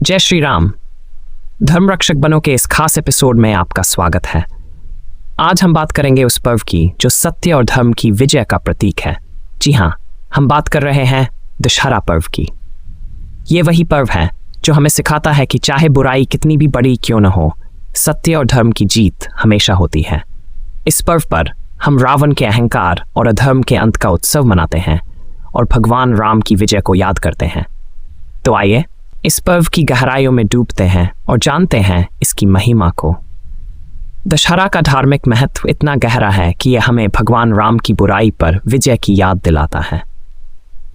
जय श्री राम। धर्म रक्षक बनों के इस खास एपिसोड में आपका स्वागत है। आज हम बात करेंगे उस पर्व की जो सत्य और धर्म की विजय का प्रतीक है। जी हाँ, हम बात कर रहे हैं दशहरा पर्व की। ये वही पर्व है जो हमें सिखाता है कि चाहे बुराई कितनी भी बड़ी क्यों न हो, सत्य और धर्म की जीत हमेशा होती है। इस पर्व पर हम रावण के अहंकार और अधर्म के अंत का उत्सव मनाते हैं और भगवान राम की विजय को याद करते हैं। तो आइए इस पर्व की गहराइयों में डूबते हैं और जानते हैं इसकी महिमा को। दशहरा का धार्मिक महत्व इतना गहरा है कि यह हमें भगवान राम की बुराई पर विजय की याद दिलाता है।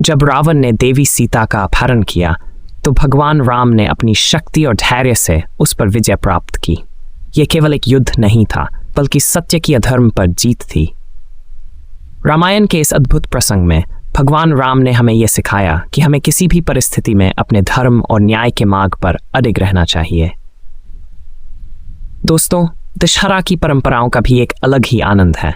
जब रावण ने देवी सीता का अपहरण किया तो भगवान राम ने अपनी शक्ति और धैर्य से उस पर विजय प्राप्त की। यह केवल एक युद्ध नहीं था, बल्कि सत्य की अधर्म पर जीत थी। रामायण के इस अद्भुत प्रसंग में भगवान राम ने हमें यह सिखाया कि हमें किसी भी परिस्थिति में अपने धर्म और न्याय के मार्ग पर अडिग रहना चाहिए। दोस्तों, दशहरा की परंपराओं का भी एक अलग ही आनंद है।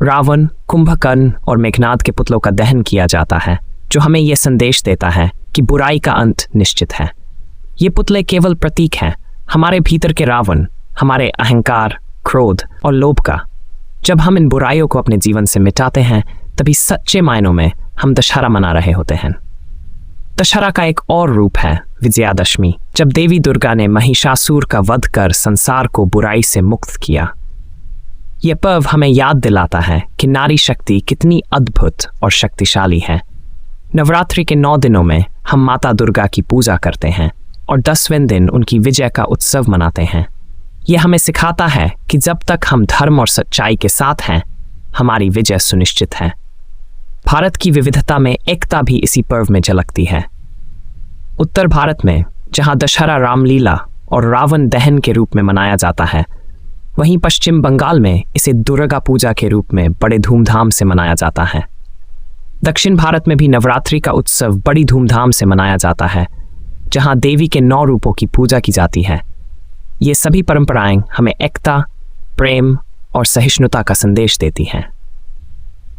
रावण, कुंभकर्ण और मेघनाद के पुतलों का दहन किया जाता है, जो हमें यह संदेश देता है कि बुराई का अंत निश्चित है। ये पुतले केवल प्रतीक हैं हमारे भीतर के रावण, हमारे अहंकार, क्रोध और लोभ का। जब हम इन बुराइयों को अपने जीवन से मिटाते हैं, तभी सच्चे मायनों में हम दशहरा मना रहे होते हैं। दशहरा का एक और रूप है विजयादशमी, जब देवी दुर्गा ने महिषासुर का वध कर संसार को बुराई से मुक्त किया। यह पर्व हमें याद दिलाता है कि नारी शक्ति कितनी अद्भुत और शक्तिशाली है। नवरात्रि के 9 दिनों में हम माता दुर्गा की पूजा करते हैं और 10वें दिन उनकी विजय का उत्सव मनाते हैं। यह हमें सिखाता है कि जब तक हम धर्म और सच्चाई के साथ हैं, हमारी विजय सुनिश्चित है। भारत की विविधता में एकता भी इसी पर्व में झलकती है। उत्तर भारत में जहां दशहरा रामलीला और रावण दहन के रूप में मनाया जाता है, वहीं पश्चिम बंगाल में इसे दुर्गा पूजा के रूप में बड़े धूमधाम से मनाया जाता है। दक्षिण भारत में भी नवरात्रि का उत्सव बड़ी धूमधाम से मनाया जाता है, जहां देवी के 9 रूपों की पूजा की जाती है। ये सभी परंपराएं हमें एकता, प्रेम और सहिष्णुता का संदेश देती हैं।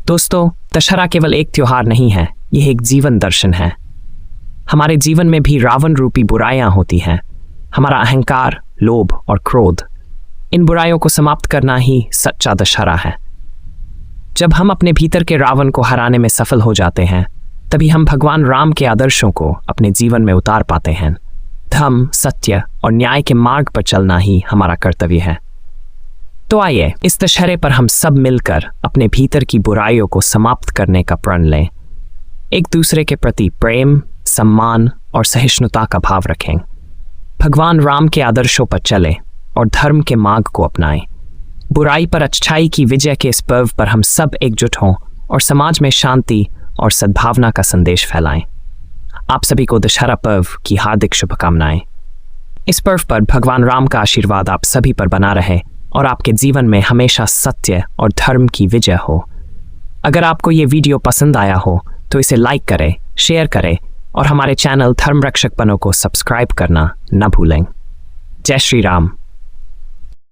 दोस्तों, दशहरा केवल एक त्योहार नहीं है, यह एक जीवन दर्शन है। हमारे जीवन में भी रावण रूपी बुराइयां होती हैं। हमारा अहंकार, लोभ और क्रोध, इन बुराइयों को समाप्त करना ही सच्चा दशहरा है। जब हम अपने भीतर के रावण को हराने में सफल हो जाते हैं, तभी हम भगवान राम के आदर्शों को अपने जीवन में उतार पाते हैं। धर्म, सत्य और न्याय के मार्ग पर चलना ही हमारा कर्तव्य है। तो आइए इस दशहरे पर हम सब मिलकर अपने भीतर की बुराइयों को समाप्त करने का प्रण लें। एक दूसरे के प्रति प्रेम, सम्मान और सहिष्णुता का भाव रखें। भगवान राम के आदर्शों पर चलें और धर्म के मार्ग को अपनाएं। बुराई पर अच्छाई की विजय के इस पर्व पर हम सब एकजुट हों और समाज में शांति और सद्भावना का संदेश फैलाएं। आप सभी को दशहरा पर्व की हार्दिक शुभकामनाएं। इस पर्व पर भगवान राम का आशीर्वाद आप सभी पर बना रहे और आपके जीवन में हमेशा सत्य और धर्म की विजय हो। अगर आपको ये वीडियो पसंद आया हो तो इसे लाइक करें, शेयर करें और हमारे चैनल धर्म रक्षक बनों को सब्सक्राइब करना न भूलें। जय श्री राम।